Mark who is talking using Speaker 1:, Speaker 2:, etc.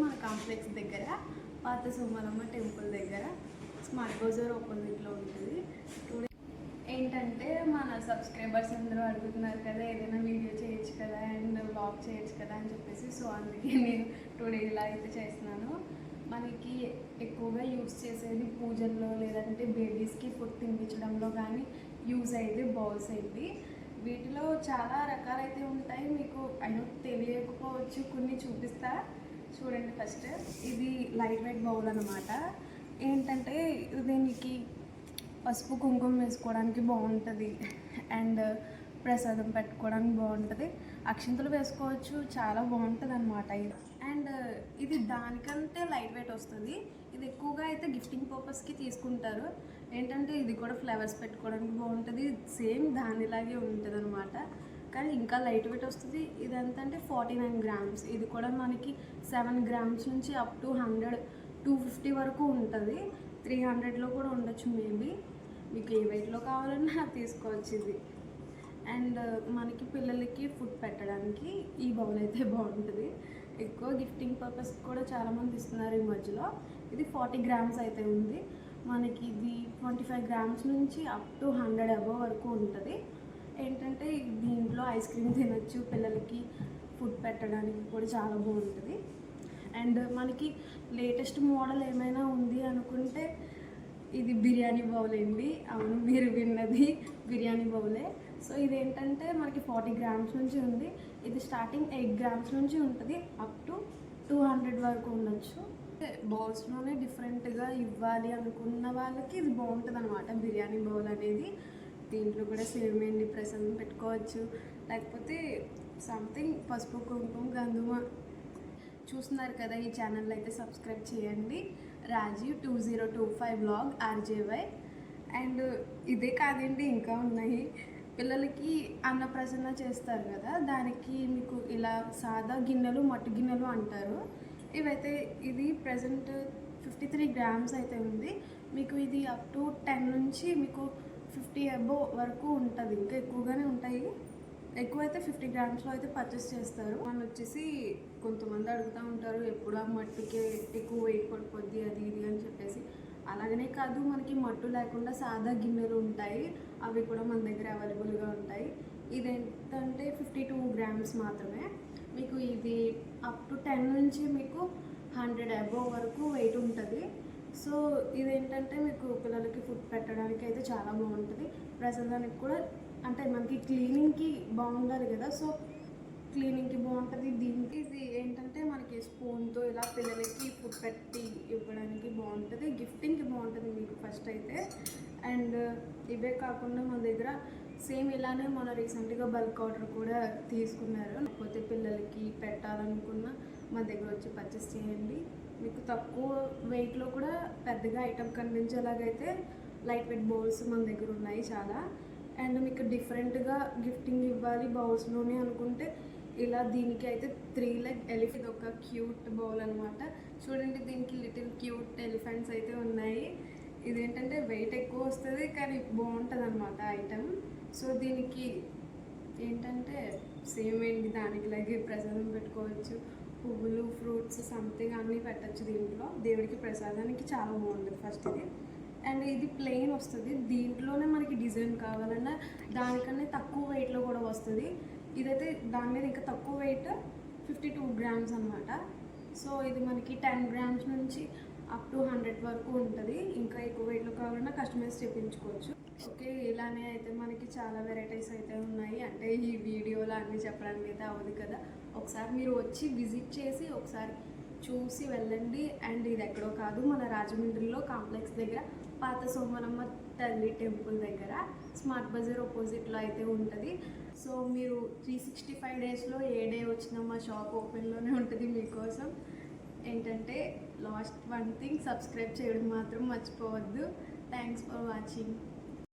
Speaker 1: మన కాంప్లెక్స్ దగ్గర పాత సోమలమ్మ టెంపుల్ దగ్గర స్మార్ట్ బజార్ ఆపోజిట్లో ఉంటుంది. ఏంటంటే మన సబ్స్క్రైబర్స్ అందరూ అడుగుతున్నారు కదా, ఏదైనా వీడియో చేయొచ్చు కదా అండ్ వ్లాగ్ చేయొచ్చు కదా అని చెప్పేసి, సో అందుకే నేను టుడే ఇలా అయితే చేస్తున్నాను. మనకి ఎక్కువగా యూస్ చేసేది పూజల్లో లేదంటే బేబీస్కి ఫుడ్ తినిపించడంలో కానీ యూజ్ అయ్యేది బౌల్స్ అయింది. వీటిలో చాలా రకాలైతే ఉంటాయి, మీకు అయినా తెలియకపోవచ్చు. కొన్ని చూపిస్తా చూడండి. ఫస్ట్ ఇది లైట్ వెయిట్ బౌల్ అనమాట. ఏంటంటే దీనికి పసుపు కుంకుమ వేసుకోవడానికి బాగుంటుంది అండ్ ప్రసాదం పెట్టుకోవడానికి బాగుంటుంది, అక్షింతలు వేసుకోవచ్చు, చాలా బాగుంటుంది అనమాట ఇది. అండ్ ఇది దానికంటే లైట్ వెయిట్ వస్తుంది. ఇది ఎక్కువగా అయితే గిఫ్టింగ్ పర్పస్కి తీసుకుంటారు. ఏంటంటే ఇది కూడా ఫ్లవర్స్ పెట్టుకోవడానికి బాగుంటుంది, సేమ్ దానిలాగే ఉంటుంది అనమాట, కానీ ఇంకా లైట్ వెయిట్ వస్తుంది. ఇది ఎంత అంటే 49 grams. ఇది కూడా మనకి 7 grams నుంచి అప్ టు 100, 250 వరకు ఉంటుంది. 300లో కూడా ఉండొచ్చు మేబీ. మీకు ఏ వెయిట్లో కావాలన్నా తీసుకోవచ్చు ఇది. అండ్ మనకి పిల్లలకి ఫుడ్ పెట్టడానికి ఈ బౌల్ అయితే బాగుంటుంది. ఎక్కువ గిఫ్టింగ్ పర్పస్ కూడా చాలామంది ఇస్తున్నారు ఈ మధ్యలో. ఇది 40 grams అయితే ఉంది. మనకి ఇది 25 grams నుంచి అప్ టు 100 above వరకు ఉంటుంది. ఏంటంటే దీంట్లో ఐస్ క్రీమ్ తినచ్చు, పిల్లలకి ఫుడ్ పెట్టడానికి కూడా చాలా బాగుంటుంది. అండ్ మనకి లేటెస్ట్ మోడల్ ఏమైనా ఉంది అనుకుంటే ఇది బిర్యానీ బౌల్ అండి. అవును, మీరు విన్నది బిర్యానీ బౌలే. సో ఇదేంటంటే మనకి 40 grams నుంచి ఉంది. ఇది స్టార్టింగ్ 8 grams నుంచి ఉంటుంది, అప్ టు 200 వరకు ఉండొచ్చు. బౌల్స్లోనే డిఫరెంట్గా ఇవ్వాలి అనుకున్న వాళ్ళకి ఇది బాగుంటుంది అనమాట బిర్యానీ బౌల్ అనేది. దీంట్లో కూడా సేమ్ ఏంటి, ప్రసాదం పెట్టుకోవచ్చు, లేకపోతే సంథింగ్ పసుపు కుంకుమ గంధుమ. చూస్తున్నారు కదా, ఈ ఛానల్ అయితే సబ్స్క్రైబ్ చేయండి. Rajiv 2025 vlog RJY. అండ్ ఇదే కాదండి, ఇంకా ఉన్నాయి. పిల్లలకి అన్నప్రసన్న చేస్తారు కదా, దానికి మీకు ఇలా సాదా గిన్నెలు, మట్టి గిన్నెలు అంటారు. ఇవైతే ఇది ప్రజెంట్ 53 grams అయితే ఉంది. మీకు ఇది అప్ టు 10 నుంచి మీకు 50 above వరకు ఉంటుంది. ఇంకా ఎక్కువగానే ఉంటాయి. ఎక్కువైతే 50 grams అయితే పర్చేస్ చేస్తారు. వాళ్ళు వచ్చేసి కొంతమంది అడుగుతూ ఉంటారు, ఎప్పుడు ఆ మట్టికే ఎక్కువ వెయిట్ పడిపోద్ది అది ఇది అని చెప్పేసి. అలాగనే కాదు, మనకి మట్టు లేకుండా సాదా గిన్నెలు ఉంటాయి, అవి కూడా మన దగ్గర అవైలబుల్గా ఉంటాయి. ఇది ఏంటంటే 52 grams మాత్రమే. మీకు ఇది అప్ టు 10 నుంచి మీకు 100 above వరకు వెయిట్ ఉంటుంది. సో ఇదేంటంటే మీకు పిల్లలకి ఫుడ్ పెట్టడానికి అయితే చాలా బాగుంటుంది. ప్రసాదానికి కూడా, అంటే మనకి క్లీనింగ్కి బాగుండాలి కదా, సో క్లీనింగ్కి బాగుంటుంది. దీనికి ఇది ఏంటంటే మనకి స్పూన్తో ఇలా పిల్లలకి ఫుడ్ పెట్టి ఇవ్వడానికి బాగుంటుంది, గిఫ్టింగ్కి బాగుంటుంది మీకు ఫస్ట్ అయితే. అండ్ ఇవే కాకుండా మన దగ్గర సేమ్ ఇలానే మన రీసెంట్గా బల్క్ ఆర్డర్ కూడా తీసుకున్నారు. లేకపోతే పిల్లలకి పెట్టాలనుకున్న మన దగ్గర వచ్చి పర్చేస్ చేయండి. మీకు తక్కువ వెయిట్లో కూడా పెద్దగా ఐటమ్ కనిపించేలాగైతే లైట్ వెయిట్ బౌల్స్ మన దగ్గర ఉన్నాయి చాలా. అండ్ మీకు డిఫరెంట్గా గిఫ్టింగ్ ఇవ్వాలి బౌల్స్లోనే అనుకుంటే ఇలా దీనికి అయితే 3 leg ఎలిఫెంట్, ఒక క్యూట్ బౌల్ అనమాట. చూడండి, దీనికి లిటిల్ క్యూట్ ఎలిఫెంట్స్ అయితే ఉన్నాయి. ఇదేంటంటే వెయిట్ ఎక్కువ వస్తుంది కానీ బాగుంటుంది అనమాట ఐటమ్. సో దీనికి ఏంటంటే సేమ్ ఏంటి, దానికి లాగే ప్రసాదం పెట్టుకోవచ్చు, పువ్వులు, ఫ్రూట్స్, సంథింగ్ అన్నీ పెట్టచ్చు దీంట్లో. దేవుడికి ప్రసాదానికి చాలా బాగుంటుంది ఫస్ట్ ఇది. అండ్ ఇది ప్లెయిన్ వస్తుంది. దీంట్లోనే మనకి డిజైన్ కావాలన్నా దానికన్నా తక్కువ వెయిట్లో కూడా వస్తుంది. ఇదైతే దాని మీద ఇంకా తక్కువ వెయిట్ 52 grams అనమాట. సో ఇది మనకి 10 grams నుంచి అప్ టు 100 వరకు ఉంటుంది. ఇంకా ఎక్కువ వెయిట్లో కావాలన్నా కస్టమైజ్ చేయించుకోవచ్చు. ఓకే, ఇలానే అయితే మనకి చాలా వెరైటీస్ అయితే ఉన్నాయి. అంటే ఈ వీడియోలో అన్నీ చెప్పడానికి అయితే అవ్వదు కదా, ఒకసారి మీరు వచ్చి విజిట్ చేసి ఒకసారి చూసి వెళ్ళండి. అండ్ ఇది ఎక్కడో కాదు, మన రాజమండ్రిలో కాంప్లెక్స్ దగ్గర పాత సోమలమ్మ తల్లి టెంపుల్ దగ్గర స్మార్ట్ బజార్ ఆపోజిట్లో అయితే ఉంటుంది. సో మీరు 365 daysలో ఏ డే వచ్చినా మా షాప్ ఓపెన్లోనే ఉంటుంది మీకోసం. ఏంటంటే లాస్ట్ వన్ థింగ్, సబ్స్క్రైబ్ చేయడం మాత్రం మర్చిపోవద్దు. Thanks for watching.